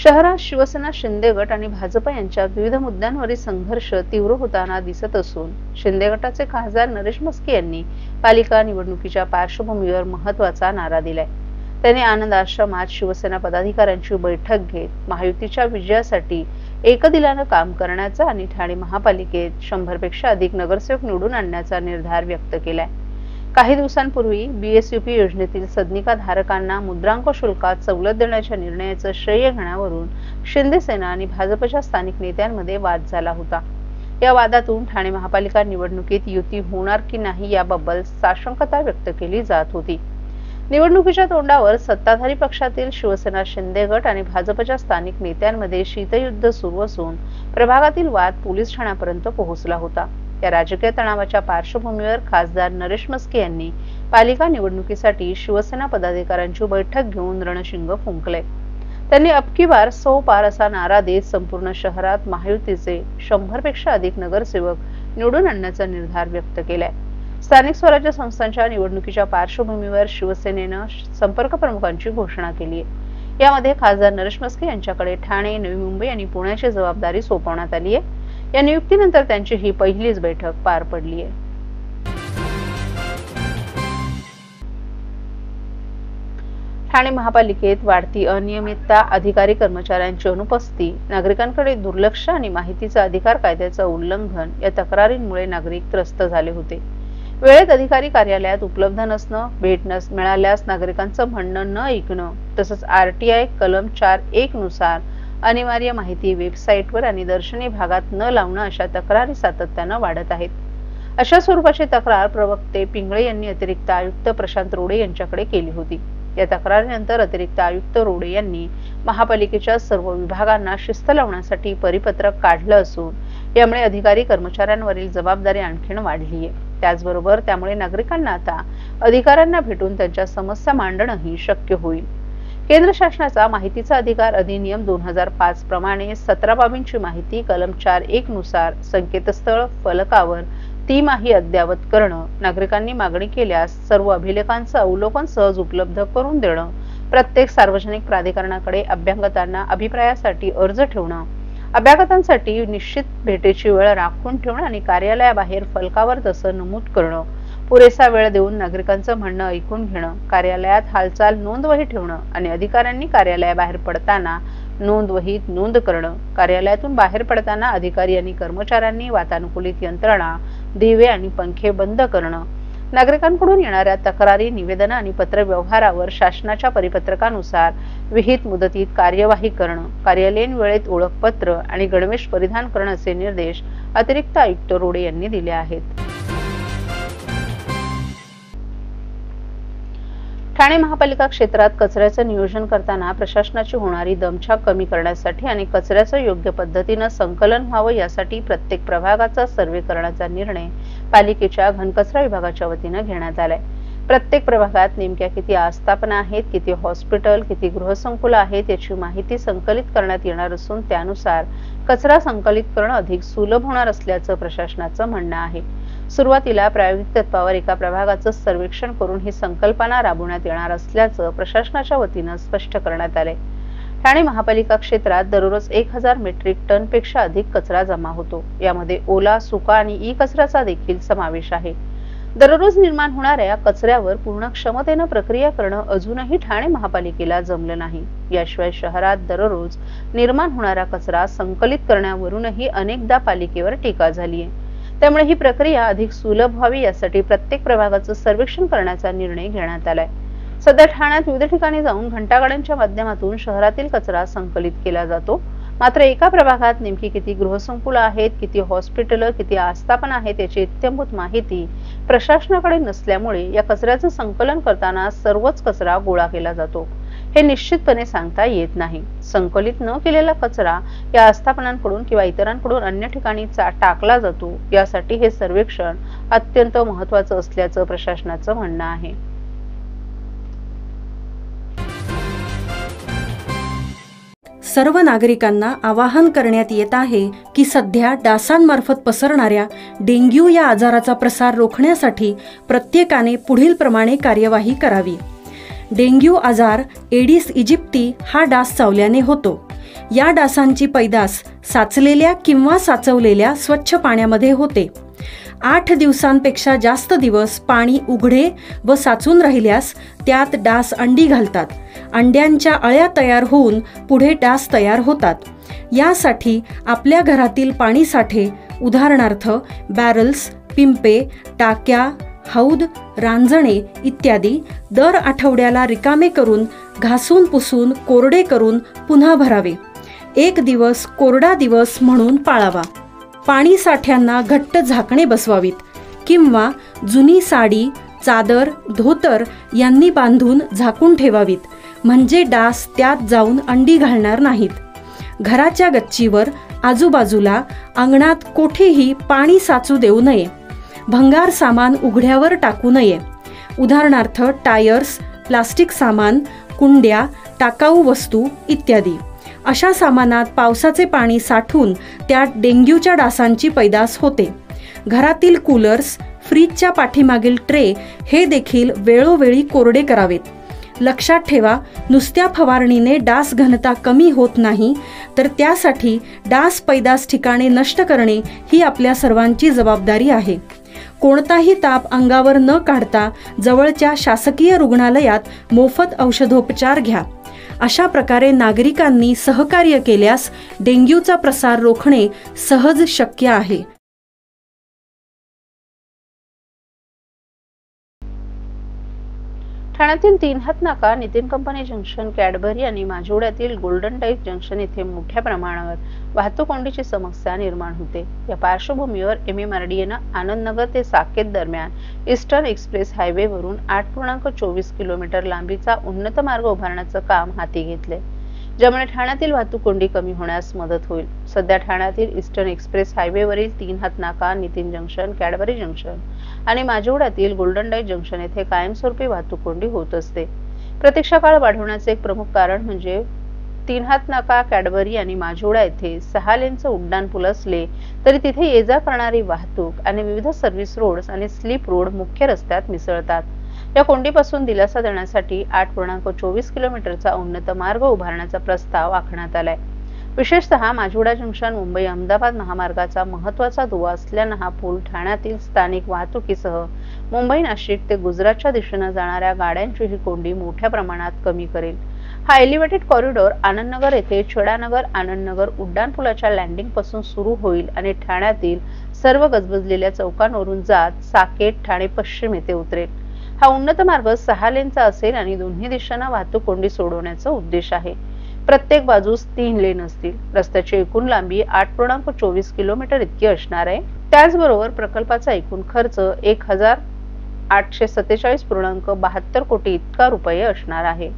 शहरात शिवसेना शिंदे गट आणि भाजप यांच्यात विविध मुद्द्यांवरील संघर्ष तीव्र होताना दिसत असून शिंदे गटाचे खासदार नरेश म्हस्के यांनी पालिका निवडणुकीच्या पार्श्वभूमीवर महत्त्वाचा नारा दिलाय। त्यांनी आनंद आश्रमात शिवसेना पदाधिकाऱ्यांची बैठक घेत महायुतीच्या विजयासाठी एकदिलानं काम करण्याचा आणि ठाणे महापालिकेत 100 पेक्षा अधिक नगरसेवक निवडून आणण्याचा निर्धार व्यक्त केलाय। काही दिवसांपूर्वी बीएसयूपी योजनेतील सदनिका धारकांना मुद्रांक शुल्कात सवलत देण्याच्या निर्णयाचं श्रेय घेण्यावरून शिंदे सेना आणि भाजपच्या स्थानिक नेत्यांमध्ये वाद झाला होता। या वादातून ठाणे महापालिका निवडणुकीत युती होणार की नाही याबाबत साशंकता व्यक्त केली जात होती। निवडणुकीच्या तोंडावर सत्ताधारी पक्षातील शिवसेना शिंदे गट आणि भाजपच्या स्थानिक नेत्यांमध्ये शीतयुद्ध सुरू असून प्रभागातील वाद पोलीस ठाण्यापर्यंत पोहोचला होता। या राजकीय तणावाच्या पार्श्वभूमीवर खासदार नरेश म्हस्के यांनी पालिका निवडणुकीसाठी शिवसेना पदाधिकाऱ्यांची बैठक घेऊन रणशिंग फुंकले। त्यांनी अब की बार 100 पार असा नारा देत संपूर्ण शहरात महायुतीचे 100 पेक्षा अधिक नगरसेवक निवडून आणण्याचा निर्धार व्यक्त केलाय। स्थानिक स्वराज्य संस्थांच्या निवडणुकीच्या पार्श्वभूमीवर शिवसेनेनं संपर्क प्रमुखांची घोषणा केली आहे। यामध्ये खासदार नरेश म्हस्के यांच्याकडे ठाणे, नवी मुंबई आणि पुण्याची जबाबदारी सोपवण्यात आली आहे। या नियुक्तीनंतर त्यांची ही पहिलीच बैठक पार पडली आहे। ठाणे महापालिकेत वाढती अनियमितता, अधिकारी कर्मचाऱ्यांची अनुपस्थिती, नागरिकांकडे दुर्लक्ष आणि माहितीचा अधिकार कायद्याचं उल्लंघन या तक्रारींमुळे नागरिक त्रस्त झाले होते। वेळेत अधिकारी कार्यालयात उपलब्ध नसणं, भेट मिळाल्यास नागरिकांचं म्हणणं न ऐकणं, तसंच आरटीआय कलम 4(1) नुसार अनिवार्य माहिती वेबसाईटवर आणि दर्शनी भागात न लावणं अशा तक्रारी सातत्यानं वाढत आहेत। अशा स्वरूपाची तक्रार प्रवक्ते पिंगळे यांनी अतिरिक्त आयुक्त प्रशांत रोडे यांच्याकडे केली होती। या तक्रारीनंतर अतिरिक्त आयुक्त रोडे यांनी महापालिकेच्या सर्व विभागांना शिस्त लावण्यासाठी परिपत्रक काढलं असून यामुळे अधिकारी कर्मचाऱ्यांवरील जबाबदारी आणखीन वाढली आहे। त्याचबरोबर त्यामुळे नागरिकांना आता अधिकाऱ्यांना भेटून त्यांच्या समस्या मांडणंही शक्य होईल। केंद्र शासनाचा माहितीचा अधिकार अधिनियम 2005 प्रमाणे 17 बाबींची माहिती कलम 4(1) नुसार संकेतस्थळ फलकावर तिमाही अद्ययावत करणं, नागरिकांनी मागणी केल्यास सर्व अभिलेखांचं अवलोकन सहज उपलब्ध करून देणं, प्रत्येक सार्वजनिक प्राधिकरणाकडे अभ्यागतांना अभिप्रायासाठी अर्ज ठेवणं, अभ्यागतांसाठी निश्चित भेटीची वेळ राखून ठेवणं आणि कार्यालयाबाहेर फलकावर तसं नमूद करणं, पुरेसा वेळ देऊन नागरिकांचं म्हणणं ऐकून घेणं, कार्यालयात हालचाल नोंदवही ठेवणं आणि अधिकाऱ्यांनी कार्यालयाबाहेर पडताना नोंदवहीत नोंद करणं, कार्यालयातून बाहेर पडताना अधिकारी आणि कर्मचाऱ्यांनी वातानुकूलित यंत्रणा, दिवे आणि पंखे बंद करणं, नागरिकांकडून येणाऱ्या तक्रारी, निवेदनं आणि पत्रव्यवहारावर शासनाच्या परिपत्रकानुसार विहित मुदतीत कार्यवाही करणं, कार्यालयीन वेळेत ओळखपत्र आणि गणवेश परिधान करणं असे निर्देश अतिरिक्त आयुक्त रोडे यांनी दिले आहेत। ठाणे महापालिका क्षेत्रात कचऱ्याचं नियोजन करताना प्रशासनाची होणारी दमछाक कमी करण्यासाठी आणि कचऱ्याचं योग्य पद्धतीनं संकलन व्हावं यासाठी प्रत्येक प्रभागाचा सर्वे करण्याचा निर्णय पालिकेच्या घनकचरा विभागाच्या वतीनं घेण्यात आलाय। प्रत्येक प्रभागात नेमक्या किती आस्थापना आहेत, किती हॉस्पिटल, किती गृहसंकुल आहेत याची माहिती संकलित करण्यात येणार असून त्यानुसार कचरा संकलित करणं अधिक सुलभ होणार असल्याचं प्रशासनाचं म्हणणं आहे। सुरुवातीला प्रायोगिक तत्वावर एका प्रभागाचं सर्वेक्षण करून ही संकल्पना राबवण्यात येणार असल्याचं प्रशासनाच्या वतीनं स्पष्ट करण्यात आले। ठाणे महापालिका क्षेत्रात दररोज 1000 मेट्रिक टन पेक्षा अधिक कचरा जमा होतो। यामध्ये ओला, सुका आणि ई कचऱ्याचा देखील समावेश आहे। दररोज निर्माण होणाऱ्या कचऱ्यावर पूर्ण क्षमतेनं प्रक्रिया करणं अजूनही ठाणे महापालिकेला जमलं नाही। याशिवाय शहरात दररोज निर्माण होणारा कचरा संकलित करण्यावरूनही अनेकदा पालिकेवर टीका झाली आहे। त्यामुळे ही प्रक्रिया अधिक सुलभ व्हावी यासाठी प्रत्येक प्रभागाचं सर्वेक्षण करण्याचा निर्णय घेण्यात आलाय। सध्या ठाण्यात विविध ठिकाणी जाऊन घंटागाड्यांच्या माध्यमातून शहरातील कचरा संकलित केला जातो। मात्र एका प्रभागात नेमकी किती गृहसंकुलं आहेत, किती हॉस्पिटल, किती आस्थापना आहेत याची इत्थंभूत माहिती प्रशासनाकडे नसल्यामुळे या कचऱ्याचं संकलन करताना सर्वच कचरा गोळा केला जातो हे निश्चितपणे सांगता येत नाही। संकलित न केलेला कचरा या आस्थापनांकडून किंवा इतरांकडून अन्य ठिकाणी टाकला जातो। यासाठी हे सर्वेक्षण अत्यंत महत्त्वाचं असल्याचं प्रशासनाचं म्हणणं आहे। सर्व नागरिकांना आवाहन करण्यात येत आहे की सध्या डासांमार्फत पसरणाऱ्या डेंग्यू या आजाराचा प्रसार रोखण्यासाठी प्रत्येकाने पुढील प्रमाणे कार्यवाही करावी। डेंग्यू आजार एडिस इजिप्टी हा डास चावल्याने होतो। या डासांची पैदास साचलेल्या किंवा साचवलेल्या स्वच्छ पाण्यामध्ये होते. 8 दिवसांपेक्षा जास्त दिवस पाणी उघडे व साचून राहिल्यास त्यात डास अंडी घालतात. अंड्यांच्या अळ्या तयार होऊन पुढे डास तयार होतात. यासाठी आपल्या घरातील पाणी साठे, उदाहरणार्थ बॅरल्स, पिंपे, टाक्या, हौद, रांजणे इत्यादी दर आठवड्याला रिकामे करून घासून पुसून कोरडे करून पुन्हा भरावे. 1 दिवस कोरडा दिवस म्हणून पाळावा. पाणी साठ्यांना घट्ट झाकणे बसवावीत किंवा जुनी साडी, चादर, धोतर यांनी बांधून झाकून ठेवावीत, म्हणजे डास त्यात जाऊन अंडी घालणार नाहीत. घराच्या गच्चीवर, आजूबाजूला, अंगणात कोठेही पाणी साचू देऊ नये. भंगार सामान उघड्यावर टाकू नये. उदाहरणार्थ टायर्स, प्लास्टिक सामान, कुंड्या, टाकाऊ वस्तू इत्यादी. अशा सामानात पावसाचे पाणी साठून त्यात डेंग्यूच्या डासांची पैदास होते. घरातील कूलर्स, फ्रीजच्या पाठीमागील ट्रे हे देखील वेळोवेळी कोरडे करावेत. लक्षात ठेवा, नुसत्या फवारणीने डास घनता कमी होत नाही, तर त्यासाठी डास पैदास ठिकाणे नष्ट करणे ही आपल्या सर्वांची जबाबदारी आहे. कोणताही ताप अंगावर न काढता जवळच्या शासकीय रुग्णालयात मोफत औषधोपचार घ्या. अशा प्रकारे नागरिकांनी सहकार्य केल्यास डेंग्यूचा प्रसार रोखणे सहज शक्य आहे. ठाण्यातील 3 हात नाका, नितीन कंपनी जंक्शन, कॅडबरी आणि माजिवड्यातील गोल्डन डाईस जंक्शन येथे मोठ्या प्रमाणावर वाहतूक कोंडीची समस्या निर्माण होते. या पार्श्वभूमीवर MMRDAनं आनंदनगर ते साकेत दरम्यान ईस्टर्न एक्सप्रेस हायवेवरून 8.24 किलोमीटर लांबीचा उन्नत मार्ग उभारण्याचं काम हाती घेतले, ज्यामुळे ठाण्यातील वाहतूक कोंडी कमी होण्यास मदत होईल. सध्या ठाण्यातील ईस्टर्न एक्सप्रेस हायवेवरील 3 हात नाका, नितीन जंक्शन, कॅडबरी जंक्शन आणि माजिवड्यातील गोल्डन डाईस जंक्शन येथे कायमस्वरूपी वाहतूक कोंडी होत असते. प्रतीक्षा काळ वाढवण्याचे एक प्रमुख कारण म्हणजे 3 हात नाका, कॅडबरी आणि माजिवडा येथे 6 लेनचं उड्डाणपूल असले तरी तिथे ये-जा करणारी वाहतूक आणि विविध सर्व्हिस रोड्स आणि स्लीप रोड मुख्य रस्त्यात मिसळतात. या कोंडीपासून दिलासा देण्यासाठी 8.24 किलोमीटरचा उन्नत मार्ग उभारण्याचा प्रस्ताव आखण्यात आलाय. विशेषतः माजिवडा जंक्शन मुंबई अहमदाबाद महामार्गाचा महत्त्वाचा दुवा असल्यानं हा पूल ठाण्यातील स्थानिक वाहतुकीसह मुंबई, नाशिक ते गुजरातच्या दिशेने जाणाऱ्या गाड्यांची ही कोंडी मोठ्या प्रमाणात कमी करेल. हा एलिव्हेटेड कॉरिडॉर आनंदनगर येथे छडानगर आनंदनगर उड्डाणपुलाच्या लँडिंग पासून सुरू होईल आणि ठाण्यातील सर्व गजबजलेल्या चौकांवरून जात साकेत, ठाणे पश्चिम येथे उतरेल. हा उन्नत मार्ग 6 लेनचा असेल आणि दोन्ही दिशांना वाहतूक कोंडी सोडवण्याचा उद्देश आहे. प्रत्येक बाजूस 3 लेन असतील. रस्त्याची एकूण लांबी 8.24 किलोमीटर इतकी असणार आहे. त्याचबरोबर प्रकल्पाचा एकूण खर्च 1,847.72 कोटी इतका रुपये असणार आहे.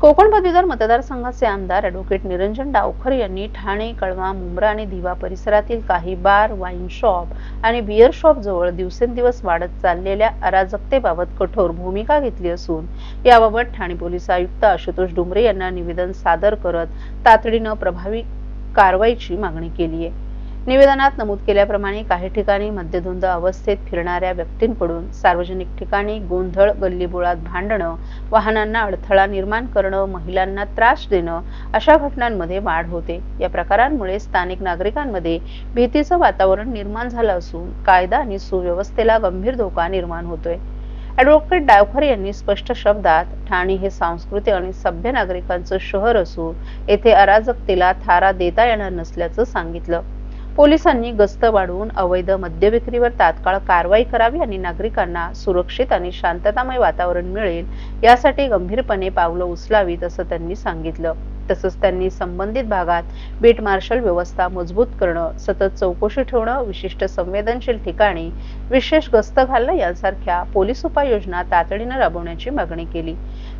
कोकण पदवीधर मतदारसंघाचे आमदार ॲडव्होकेट निरंजन डावखर यांनी ठाणे, कळवा, मुंब्रा आणि दिवा परिसरातील काही बार, वाईन शॉप आणि बियर शॉप जवळ दिवसेंदिवस वाढत चाललेल्या अराजकतेबाबत कठोर भूमिका घेतली असून याबाबत ठाणे पोलीस आयुक्त आशुतोष डुमरे यांना निवेदन सादर करत तातडीनं प्रभावी कारवाईची मागणी केली आहे. निवेदनात नमूद केल्याप्रमाणे काही ठिकाणी मद्यधुंद अवस्थेत फिरणाऱ्या व्यक्तींकडून सार्वजनिक ठिकाणी गोंधळ, गल्लीबोळात भांडणं, वाहनांना अडथळा निर्माण करणं, महिलांना त्रास देणं अशा घटनांमध्ये वाढ होते. या प्रकारांमुळे स्थानिक नागरिकांमध्ये भीतीचं वातावरण निर्माण झालं असून कायदा आणि सुव्यवस्थेला गंभीर धोका निर्माण होतोय. ॲडव्होकेट डावखर यांनी स्पष्ट शब्दात ठाणे हे सांस्कृतिक आणि सभ्य नागरिकांचं शहर असून येथे अराजकतेला थारा देता येणार नसल्याचं सांगितलं. पोलिसांनी गस्त वाढवून अवैध मद्य विक्रीवर तात्काळ कारवाई करावी आणि नागरिकांना सुरक्षित आणि शांततामय वातावरण मिळेल यासाठी गंभीरपणे पावलं उचलावीत असं त्यांनी सांगितलं. तसंच त्यांनी संबंधित भागात बीट मार्शल व्यवस्था मजबूत करणं, सतत चौकशी ठेवणं, विशिष्ट संवेदनशील ठिकाणी विशेष गस्त घालणं यांसारख्या पोलीस उपाययोजना तातडीनं राबवण्याची मागणी केली,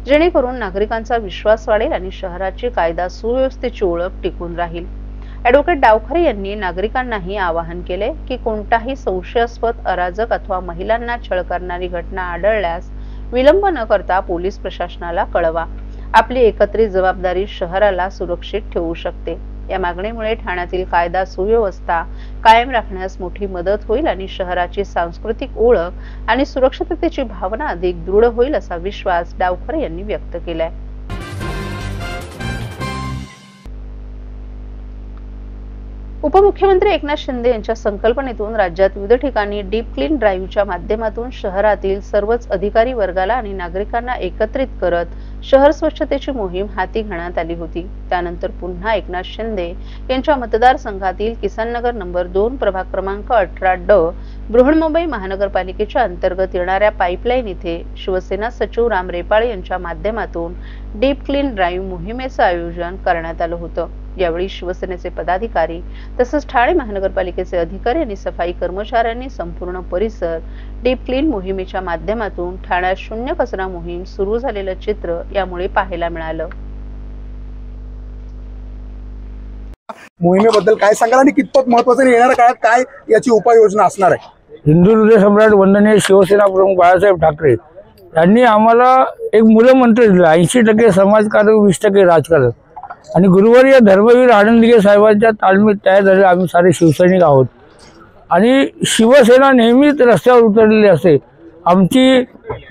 जेणेकरून नागरिकांचा विश्वास वाढेल आणि शहराची कायदा सुव्यवस्थेची ओळख टिकून राहील. ॲडव्होकेट डावखरे यांनी नागरिकांनाही आवाहन केले की कोणताही संशयास्पद, अराजक अथवा महिलांना छळ करणारी घटना आढळल्यास विलंब न करता पोलीस प्रशासनाला कळवा. आपली एकत्रित जबाबदारी शहराला सुरक्षित ठेवू शकते. या मागणीमुळे ठाण्यातील कायदा सुव्यवस्था कायम राखण्यास मोठी मदत होईल आणि शहराची सांस्कृतिक ओळख आणि सुरक्षिततेची भावना अधिक दृढ होईल असा विश्वास डावखरे यांनी व्यक्त केलाय. उपमुख्यमंत्री एकनाथ शिंदे यांच्या संकल्पनेतून राज्यात विविध ठिकाणी डीप क्लीन ड्राईव्हच्या माध्यमातून शहरातील सर्वच अधिकारी वर्गाला आणि नागरिकांना एकत्रित करत शहर स्वच्छतेची मोहीम हाती घेण्यात आली होती। त्यानंतर पुन्हा एकनाथ शिंदे यांच्या मतदारसंघातील किसननगर नंबर 2 प्रभाग क्रमांक 18D बृहन्मुंबई महानगरपालिकेच्या अंतर्गत येणाऱ्या पाईपलाईन इथे शिवसेना सचिव राम रेपाळे यांच्या माध्यमातून डीप क्लीन ड्राईव्ह मोहिमेचं आयोजन करण्यात आलं होतं। यावेळी शिवसेनेचे पदाधिकारी तसंच ठाणे महानगरपालिकेचे अधिकारी आणि सफाई कर्मचाऱ्यांनी संपूर्ण परिसर डीप क्लीन मोहिमेच्या माध्यमातून ठाण्यात शून्य कचरा मोहीम सुरू झालेलं चित्र यामुळे पाहायला मिळालं। मोहिमेबद्दल काय सांगाल आणि कितपत महत्त्वाचं येणाऱ्या काळात काय याची उपाययोजना असणार आहे? हिंदू हृदय सम्राट वंदनीय शिवसेना प्रमुख बाळासाहेब ठाकरे यांनी आम्हाला एक मूलमंत्र दिला, 80% समाजकार्य 20% राजकारण। आणि गुरुवारी या धर्मवीर आनंदगे साहेबांच्या तालमीत तयार झालेले आम्ही सारे शिवसैनिक आहोत आणि शिवसेना नेहमीच रस्त्यावर उतरलेली असते। आमची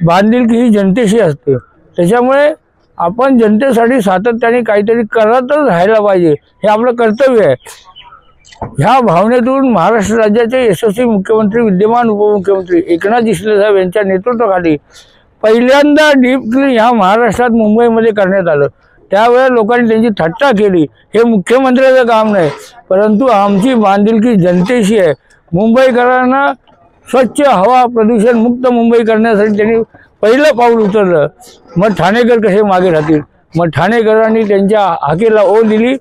बांधिलकी ही जनतेशी असते, त्याच्यामुळे आपण जनतेसाठी सातत्याने काहीतरी करतच राहायला पाहिजे, हे आपलं कर्तव्य आहे। ह्या भावनेतून महाराष्ट्र राज्याचे यशस्वी मुख्यमंत्री विद्यमान उपमुख्यमंत्री एकनाथ शिंदे साहेब यांच्या नेतृत्वाखाली पहिल्यांदा डीप क्लीन ह्या महाराष्ट्रात मुंबईमध्ये करण्यात आलं। त्यावेळेस लोकांनी त्यांची थट्टा केली, हे मुख्यमंत्र्याचं काम नाही, परंतु आमची बांधिलकी जनतेशी आहे। मुंबईकरांना स्वच्छ हवा प्रदूषण मुक्त मुंबई करण्यासाठी त्यांनी पहिलं पाऊल उचललं। मग ठाणेकर कसे मागे राहतील? मग ठाणेकरांनी त्यांच्या हाकेला ओढ दिली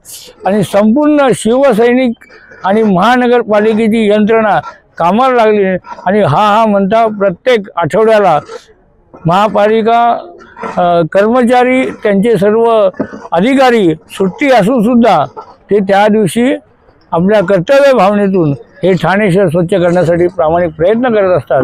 आणि संपूर्ण शिवसैनिक आणि महानगरपालिकेची यंत्रणा कामाला लागली आणि हा म्हणता प्रत्येक आठवड्याला महापालिका कर्मचारी त्यांचे सर्व अधिकारी सुट्टी असून सुद्धा ते त्या दिवशी आपल्या कर्तव्य भावनेतून हे ठाणे शहर स्वच्छ करण्यासाठी प्रामाणिक प्रयत्न करत असतात।